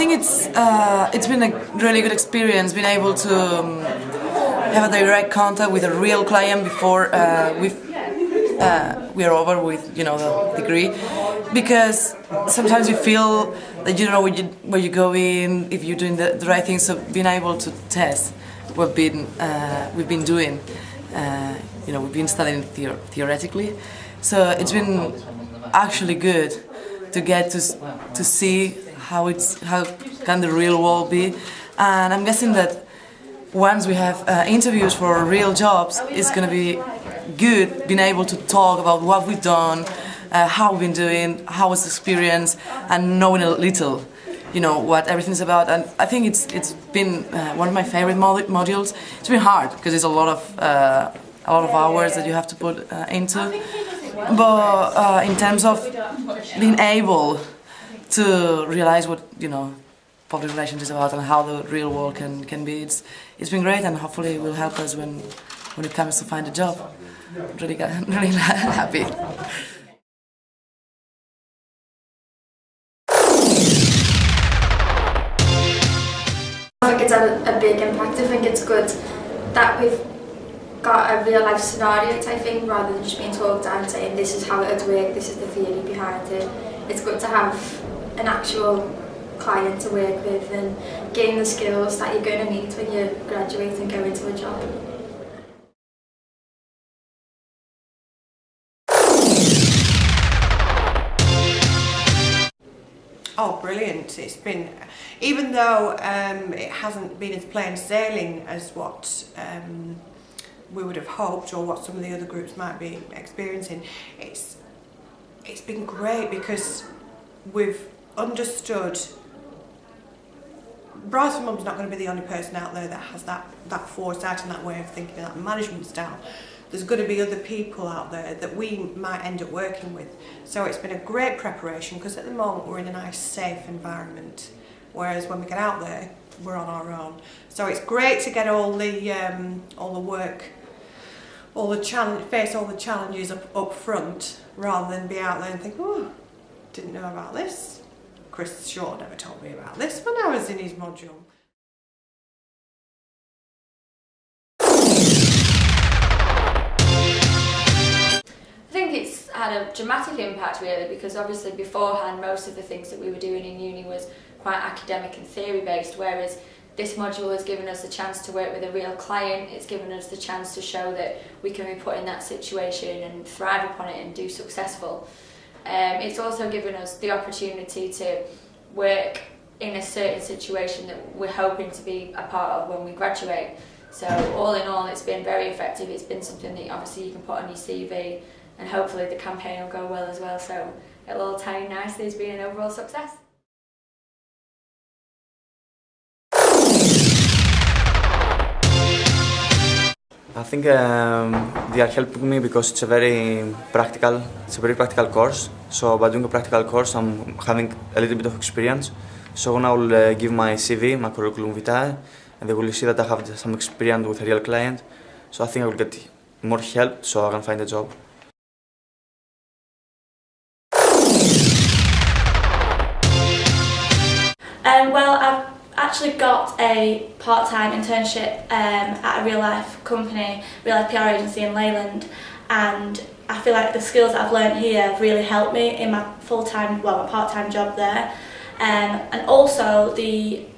think it's been a really good experience being able to have a direct contact with a real client before we are over with the degree, because sometimes you feel that you don't know where you're going, if you're doing the right thing. So being able to test what we've been doing, we've been studying theoretically, so it's been actually good to get to see how can the real world be. And I'm guessing that once we have interviews for real jobs, it's going to be good being able to talk about what we've done, how we've been doing, how was the experience, and knowing a little, what everything's about. And I think it's been one of my favorite modules. It's been hard because it's a lot of hours that you have to put into. But in terms of being able to realize what public relations is about and how the real world can be, it's been great, and hopefully it will help us when it comes to find a job. Really happy. I think it's a big impact. I think it's good that we've got a real life scenario type thing, rather than just being talked down saying this is how it would work, this is the theory behind it. It's good to have an actual client to work with and gain the skills that you're going to need when you graduate and go into a job. Oh, brilliant. It's been, even though it hasn't been as plain sailing as what we would have hoped, or what some of the other groups might be experiencing, it's been great because we've understood Brides for Mum's not going to be the only person out there that has that foresight and that way of thinking, that management style. There's going to be other people out there that we might end up working with. So it's been a great preparation, because at the moment we're in a nice safe environment, whereas when we get out there we're on our own. So it's great to get all the work, face all the challenges up front, rather than be out there and think, oh, didn't know about this. Chris Shaw never told me about this when I was in his module. I think it's had a dramatic impact really, because obviously beforehand most of the things that we were doing in uni was quite academic and theory based, whereas this module has given us a chance to work with a real client. It's given us the chance to show that we can be put in that situation and thrive upon it and do successful. It's also given us the opportunity to work in a certain situation that we're hoping to be a part of when we graduate. So all in all, it's been very effective. It's been something that obviously you can put on your CV, and hopefully the campaign will go well as well, so it'll all tie in nicely as being an overall success. I think they are helping me because it's a very practical course. So by doing a practical course, I'm having a little bit of experience. So when I will give my CV, my curriculum vitae, and they will see that I have some experience with a real client. So I think I will get more help so I can find a job. Well, I've actually got a part-time internship at a real-life company, real-life PR agency in Leyland, and I feel like the skills that I've learned here have really helped me in my my part-time job there. And also,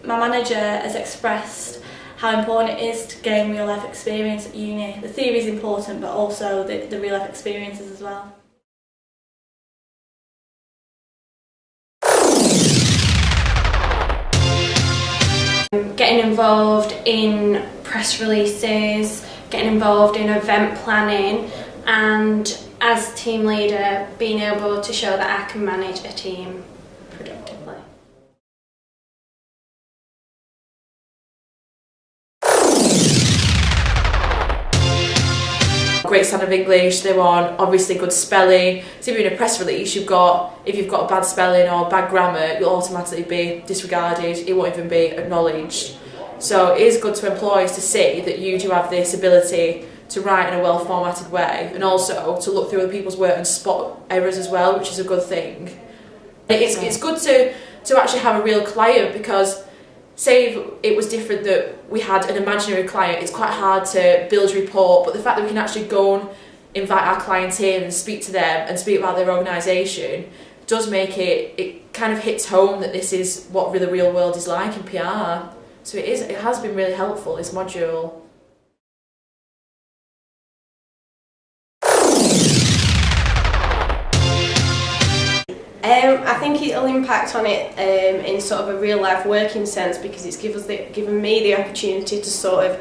my manager has expressed how important it is to gain real-life experience at uni. The theory is important, but also the real-life experiences as well. Getting involved in press releases, getting involved in event planning, and as team leader being able to show that I can manage a team productively. Great standard of English, they want obviously good spelling. So if you're in a press release, if you've got bad spelling or bad grammar, you'll automatically be disregarded, it won't even be acknowledged. So it is good to employers to see that you do have this ability to write in a well-formatted way, and also to look through other people's work and spot errors as well, which is a good thing. It's good to to actually have a real client, because say if it was different that we had an imaginary client, it's quite hard to build rapport, but the fact that we can actually go and invite our clients in and speak to them and speak about their organisation does make it kind of hits home that this is what the real world is like in PR. So it has been really helpful, this module. I think it'll impact on it in sort of a real life working sense, because it's given me the opportunity to sort of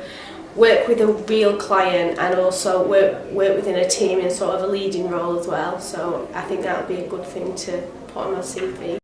work with a real client and also work within a team in sort of a leading role as well. So I think that'll be a good thing to put on my CV.